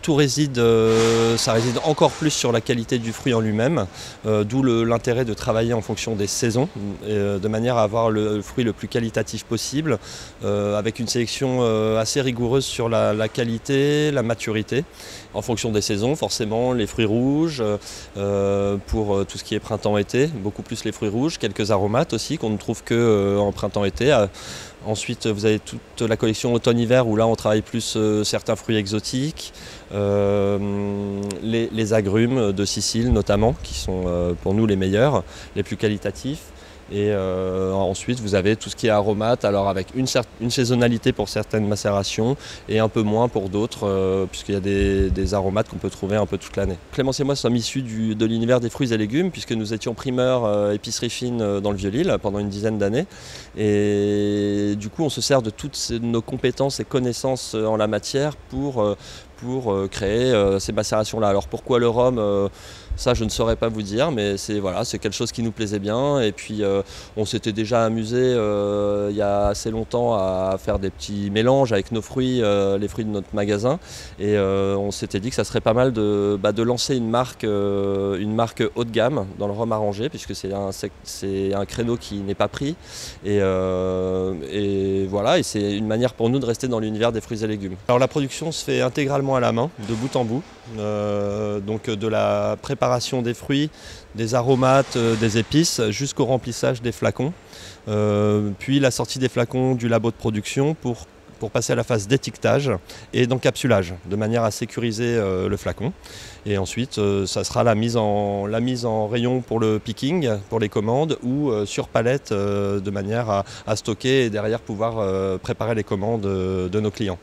Ça réside encore plus sur la qualité du fruit en lui-même, d'où l'intérêt de travailler en fonction des saisons, de manière à avoir le fruit le plus qualitatif possible, avec une sélection assez rigoureuse sur la qualité, la maturité, en fonction des saisons, forcément les fruits rouges, pour tout ce qui est printemps-été, beaucoup plus les fruits rouges, quelques aromates aussi qu'on ne trouve qu'en printemps-été. Ensuite, vous avez toute la collection automne-hiver où là on travaille plus certains fruits exotiques, les agrumes de Sicile notamment, qui sont pour nous les meilleurs, les plus qualitatifs. Et ensuite vous avez tout ce qui est aromates, alors avec une saisonnalité pour certaines macérations et un peu moins pour d'autres, puisqu'il y a des aromates qu'on peut trouver un peu toute l'année. Clémence et moi sommes issus de l'univers des fruits et légumes, puisque nous étions primeurs épicerie fine dans le Vieux-Lille pendant une dizaine d'années. Et du coup on se sert de toutes nos compétences et connaissances en la matière pour créer ces macérations-là. Alors pourquoi le rhum ça je ne saurais pas vous dire, mais c'est quelque chose qui nous plaisait bien. Et puis on s'était déjà amusé il y a assez longtemps à faire des petits mélanges avec nos fruits, les fruits de notre magasin. Et on s'était dit que ça serait pas mal de lancer une marque haut de gamme dans le rhum arrangé, puisque c'est un créneau qui n'est pas pris. Et voilà, et c'est une manière pour nous de rester dans l'univers des fruits et légumes. Alors la production se fait intégralement à la main, de bout en bout. Donc de la préparation des fruits, des aromates, des épices, jusqu'au remplissage des flacons. Puis la sortie des flacons du labo de production pour passer à la phase d'étiquetage et d'encapsulage, de manière à sécuriser le flacon. Et ensuite, ça sera la mise en rayon pour le picking, pour les commandes, ou sur palette, de manière à stocker et derrière pouvoir préparer les commandes de nos clients.